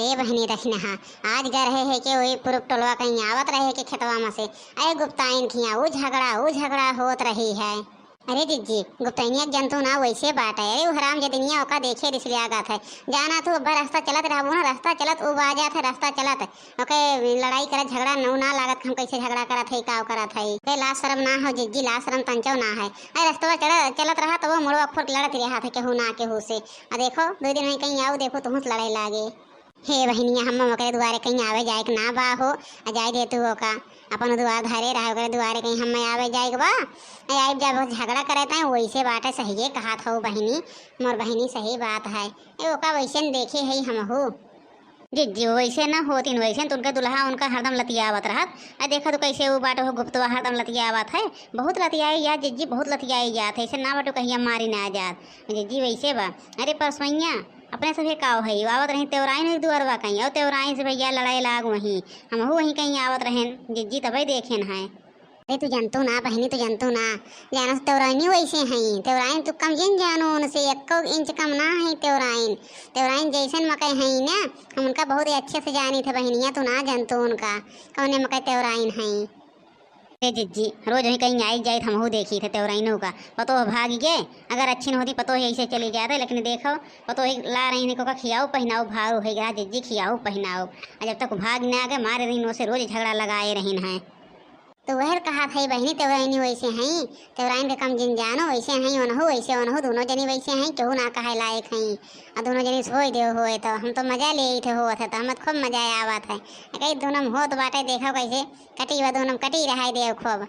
ए बहनी रखना हाँ। आज गए रहे है कि वही पुरुष टोलवा कहीं आवत रहे कि खेतवा में से अरे गुप्ताइन खिया वो झगड़ा होत रही है। अरे जिज्जी गुप्ताइनिया जंतु ना वैसे बात है। अरे वो हराम जदनिया ओका देखे रिसले आगत है जाना तू अब्बा रास्ता चलत रहबो ना रास्ता चलत उ बाजात है रास्ता चलत ओके लड़ाई करत झगड़ा नौ ना लागत हम कैसे झगड़ा करत है का करत है के लाज शर्म ना हो जिज्जी लाज शर्म तंचो ना है। अरे रास्ता चलत रहा तो वो मुड़वा फुट लड़त रहा था केहू ना केहू से आ देखो 2 दिन में कहीं आओ देखो तुम लड़ाई लागे। हे बहनिया हम मकरे दुआरे कहीं आवे जाए के ना बा हो आ जाए दे तू का अपन दुआर धरे रहे ओकरे दुआरे कहीं हम आवे जाए के बा आई जब झगड़ा करते हैं वैसे बात है सही कहा था बहनी मोर बहनी सही बात है ए ओका वैसे देखे है हम हो जिज्जी वैसे ना होती वैसे तो उनका दुल्हा उनका हरदम लतियावत रहत आ देखा तो कैसे वो बात हो गुप्तवा हरदम लतियावत है बहुत लतियाई जात जिज्जी बहुत लतियाई जात है ऐसे ना बाटो कहिया मारी ना जात जिज्जी वैसे बा। अरे परसोइया अपने सभी काव है आवत रही त्योराइन नहीं दुआरवा कहीं और त्योराइन से भैया लड़ाई लाग वहीं हम वहीं कहीं आवत रहें जिज्जी तभी देखें है। अरे तू जानतो ना बहनी तू जानतो ना जाना त्योराइनी वैसे हैं त्योराइन तू कम जिन जानो उनसे 1 इंच कम ना है त्योराइन जैसन मकई है ना हम उनका बहुत ही अच्छे से जानी थे बहनिया तू ना जानतो उनका कौन मकई त्योराइन है। अरे जिज्जी रोज ही कहीं आई जाए हम देखी थे त्योराइनों का पतो भाग गए अगर अच्छी न होती पतो ही ऐसे चली जाते लेकिन देखो पतो ही ला रही को खियाओ पहनाओ भाग हो गया जिज्जी खियाओ पहनाओ जब तक भाग न आ गए मारे रही से रोज झगड़ा लगाए रही हैं। तो वह कहा था बहनी त्योराइनी वैसे हैं त्योराइन के कम जिन जानो वैसे हैं ओनहु वैसे ओनहु दोनों जनी वैसे हैं केहू ना कहे लायक हैं और दोनों जनी सोई दे होए तो हम तो मजा ले थे हो थे तो हम खूब मजा आवत है कई दोनों हो तो बाटे देखो कैसे कटी हुआ दोनों कटी रहा दे खूब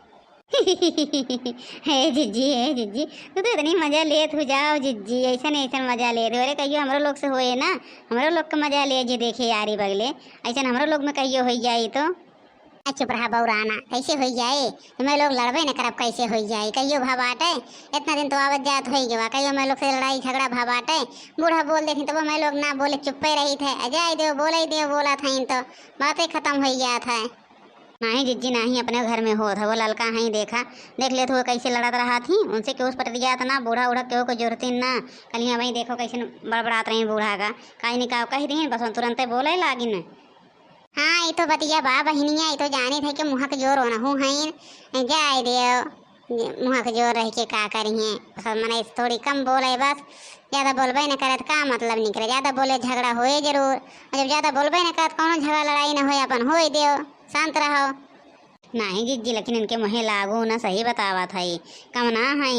हे जिज्जी तू तो इतनी मजा लेत हो जाओ जिज्जी ऐसा मजा ले अरे कहियो हमरो लोग से होए ना हमरो लोग का मजा ले जी देखे यारी बगले ऐसा हमरो लोग में कहियो हो जाए तो चुप रहा बौराना कैसे हो जाए तो मैं लोग लड़बे न करब कैसे हो जाए कहियो भाबाटे इतना दिन तो आवत जात हो गया कहियो मैं लोग से लड़ाई झगड़ा भाबाटे बूढ़ा बोल देखी तो वो मैं लोग ना बोले चुप्पे रही थे अजाए दे बोला था तो बातें खत्म हो गया था। नहीं जिज्जी नहीं अपने घर में हो था वो लड़का ही देखा देख ले तो कैसे लड़त रहा थी उनसे क्यों पट गया था ना बूढ़ा क्यों को जरूरत ना कल यहाँ वही देखो कैसे बड़बड़ात रही बूढ़ा का कहीं निकाह कह दी बस तुरंत बोले लागी न। हाँ ये तो बतिया बा बहनिया ये तो जाने थे कि मुँह के जोर होना हूँ हैं जाए दे मुँह के जोर रह के का करिए मैंने थोड़ी कम बोले बस ज़्यादा बोलबे न करत का मतलब निकले ज़्यादा बोले झगड़ा होए जरूर और जब ज़्यादा बोलबे न करत कौन झगड़ा लड़ाई न हो अपन होए दे शांत रहो। नहीं जिज्जी लेकिन इनके मुँह लागू ना सही बतावा था कम ना है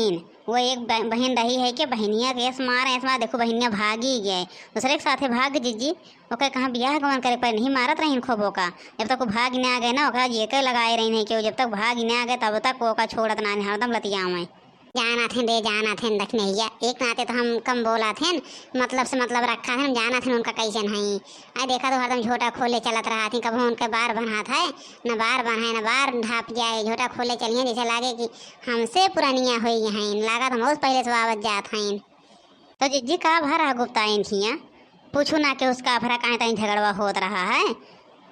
वो एक बहन रही है कि बहनिया के ऐस मार देखो बहनिया भागी गए दूसरे के साथे भाग जिज्जी ओके कहाँ ब्याह गवन करे पर नहीं मारत रही खोबो का जब तक वो भाग न आ गए ना ओका ये के लगाए रही नहीं कि जब तक भाग न आ गए तब तक वो का छोड़त ना हरदम लतिया में जाना थे रखने एक नाते तो हम कम बोला थे मतलब से मतलब रखा थे जाना थे उनका कैसे नहीं आ देखा तो हरदम झोटा खोले चलत रहा थी कभी उनके बार बना था न बार बना न बार ढाप जाए झोटा खोले चलिए जैसे लागे कि हमसे पुरानिया हुई हैं लागा तो हम पहले से आवत जात हैं। तो जिज्जी का भरा गुप्ताइन थियाँ पूछू ना कि उसका भरा कहीं तहीं झगड़वा होत रहा है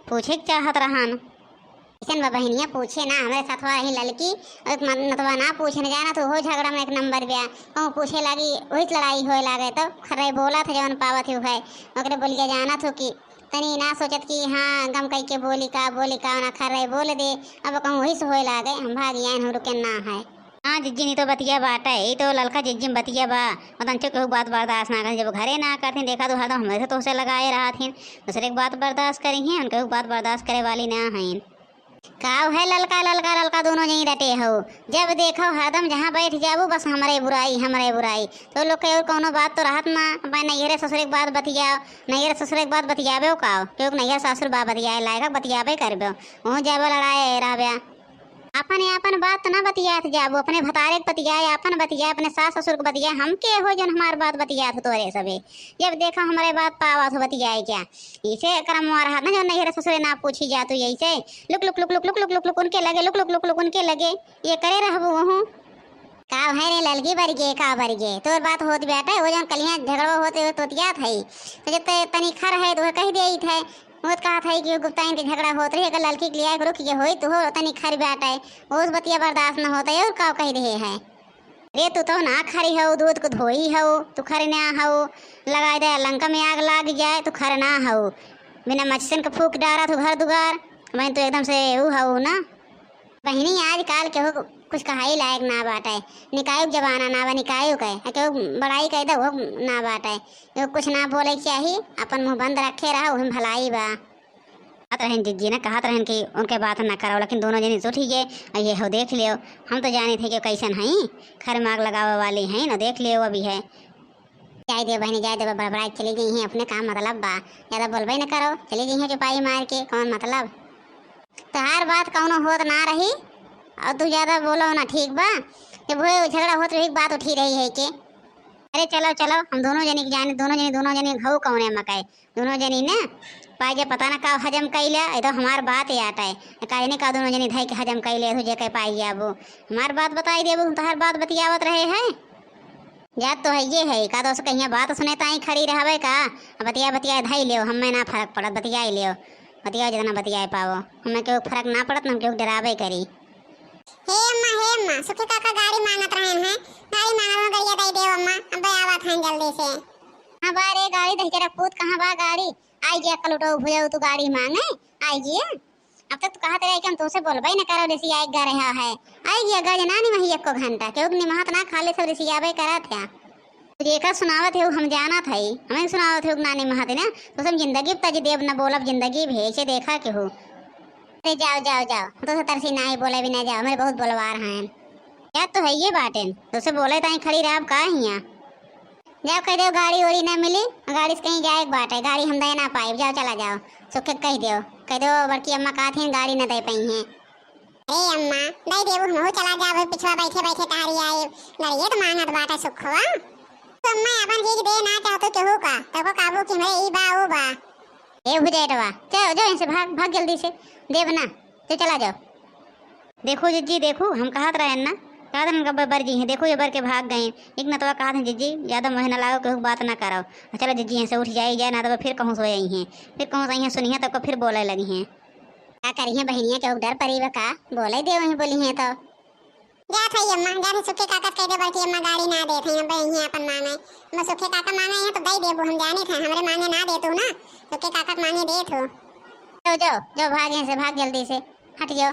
पूछे चाहत रहन ऐसा बहनिया पूछे ना हमारे साथ ही लड़की एक मतवा ना पूछने जाना तो हो झगड़ा में 1 नंबर ब्याह कहूँ पूछे लगी वही लड़ाई होए लागे तो खरे बोला था जवन पावत है ओकरे बोल के जाना तो कि तनी ना सोचत कि हाँ गम कह के बोली का ना खरे बोल दे अब कहूँ वही से होए लागे हम भाग आए हम रुके ना है। हाँ जिज्जी नहीं तो बतिया बाटा है तो लड़का जिज्जी बतिया बा मतलब केहू बात बर्दाश्त ना करें जब घरे ना करते देखा तो हरदम हमें तो उसे लगाए रहा थी दूसरे की बात बर्दाश्त करी हैं उनके बात बर्दाश्त करे वाली ना हैं काव है ललका दोनों यहीं रटे हो जब देखो हरदम जहाँ बैठ जाबू बस हमारे बुराई तो लोग के और कोनो बात तो रहत ना भाई नैहरे ससुर एक बात बतियाओ नैहरे ससुर एक बात बतियाबे काव क्योंकि नैहर ससुर बात बतियाए लायक बतियाबे करबे वहाँ जाबे लड़ाए रहबे अपन बात ना बतियात जाबो अपने भतारे के बतियाए अपन बतियाए अपने सास ससुर के बतियाए हम के हो जन हमार बात बतियात हो तोरे सबे जब देखो हमारे बात पावा तो बतियाए क्या इसे करम रहा ना जो नैहरे ससुरे ना पूछी जा तो यही से लुक उनके लगे लुक उनके लगे ये करे रहबो वहू का है रे ललगी बर गे तोर बात होत बेटा वो जन कलिया झगड़वा होते तोतियात है तो जब तनी खर है तो कह दे थे वो कहा था कि गुप्ताइन के झगड़ा होत रही अगर लड़की के लिए रुक के होई तो हो तनी खरी बैठ है उस बतिया बर्दाश्त न होता है और का कह रहे है रे तू तो ना खरी हो दूध को धोई हो तू खरे ना हो लगा दे लंका में आग लग जाए तो खर ना हो बिना मच्छन का फूक डारा तो घर दुगार। मैं तो एकदम से ऊ हूँ ना बहिनी, आज काल के हो कुछ कहाई लायक ना बाटे। निकाय जमाना ना बा, निकाय कहे के बड़ाई कह दो ना बाटे। कुछ ना बोले चाहिए, अपन मुंह बंद रखे रहा, वही भलाई बा। कहत रहन जिज्जी ना, कहत रहन कि उनके बात ना करो, लेकिन दोनों जनी तो ठीक है। ये हो देख लियो, हम तो जाने थे कि कैसन है, खर माग लगावे वाली है ना, देख लियो अभी है। जाए दे बहनी, जाए दे, बड़बड़ाई चली गई हैं, अपने काम मतलब बा, ज़्यादा बोलबे ना करो, चली गई हैं चुपाई मार के, कौन मतलब। तो हर बात कौनो होत ना रही और तू ज़्यादा बोलो ना, ठीक बा। जब वो झगड़ा होत रही बात उठी रही है कि अरे चलो चलो हम दोनों जनी के जाने, दोनों जनी घऊ कौन है मकई, दोनों जनी ना पाए पता ना का हजम कैले। ये तो हमार बात है आटा है का नहीं का दोनों जनी धई के हजम कैले तुझे कह पाई आबू, हमार बात बताई देबू तो हर बात बतियावत रहे है। याद तो है ये है का तो कहीं बात सुने ताई खड़ी रहबे का, बतिया बतिया धई लियो, हमें ना फर्क पड़त, बतियाई लियो, बतिया जितना बतियाए पाओ, हमें क्यों फर्क ना पड़त, हम क्यों डराबे करी। हे अम्मा सुखी काका गाड़ी मांगत रहे हैं, गाड़ी मांगत में गड़िया दे देव अम्मा, अब आवत हैं जल्दी से। हाँ बारे गाड़ी दही तेरा पूत कहाँ बा, गाड़ी आई गया कल उठो भुजाओ तू गाड़ी मांगे आई गया। अब तक तो कहा तेरा कि हम तुमसे बोलबे न करो, ऋषि आई गा रहा है, आई गया गज ना नहीं वही एको घंटा क्यों निमहत ना खाली सब ऋषि आवे करा था। तुझे का सुनावत है हम जाना था ही, हमें सुनावत है ना निमहत ना, तो सब जिंदगी तज देव न बोलब जिंदगी भेजे देखा के हो। अरे जाओ जाओ जाओ, तो तरसी ना ही बोले भी ना जाओ, मेरे बहुत बोलवार हैं। क्या तो है ये बातें, तो से बोले ताई खड़ी रहा का हिया। जाओ कह दो गाड़ी ओड़ी ना मिली, गाड़ी से कहीं जाए बाट है, गाड़ी हम दे ना पाए, जाओ चला जाओ। सुखे कह दो बड़की अम्मा का थे गाड़ी ना दे पाई हैं। अरे अम्मा दे देव हम चला जाओ, पिछवा बैठे बैठे तारी आए लड़िए तो मांगत बाटा सुखवा। तो अम्मा अपन चीज दे ना चाहतो केहू का तको काबू कि मेरे ई बा ओ बा ए भुजेटवा चलो जाओ इनसे भाग भाग जल्दी से, देव ना तो चला जाओ। देखो जिज्जी देखो हम कहत रहे ना, कहत न कब बर जी हैं, देखो ये बर के भाग गए एक न तो कहत हैं जिज्जी ज़्यादा महीना लागो कहूँ बात ना करो। चलो जिज्जी यहाँ से उठ जाए ना तो फिर कहूँ सोई हैं, फिर कहूँ सही हैं सुनी हैं तब फिर बोले लगी हैं। क्या करी है बहनिया केहू डर परी बा का, बोले दे वही बोली है तो जा थई अम्मा, जा थे सुखे काका कह दे बड़की अम्मा गाड़ी ना दे थई, हम बहनिया अपन मांगे मैं सुखे काका मांगे हैं तो दे देबू, हम जाने थे हमरे मांगे ना दे तू ना, सुखे काका मांगे दे तू। जाओ जाओ जाओ भाग यहाँ से, भाग जल्दी से हट जाओ।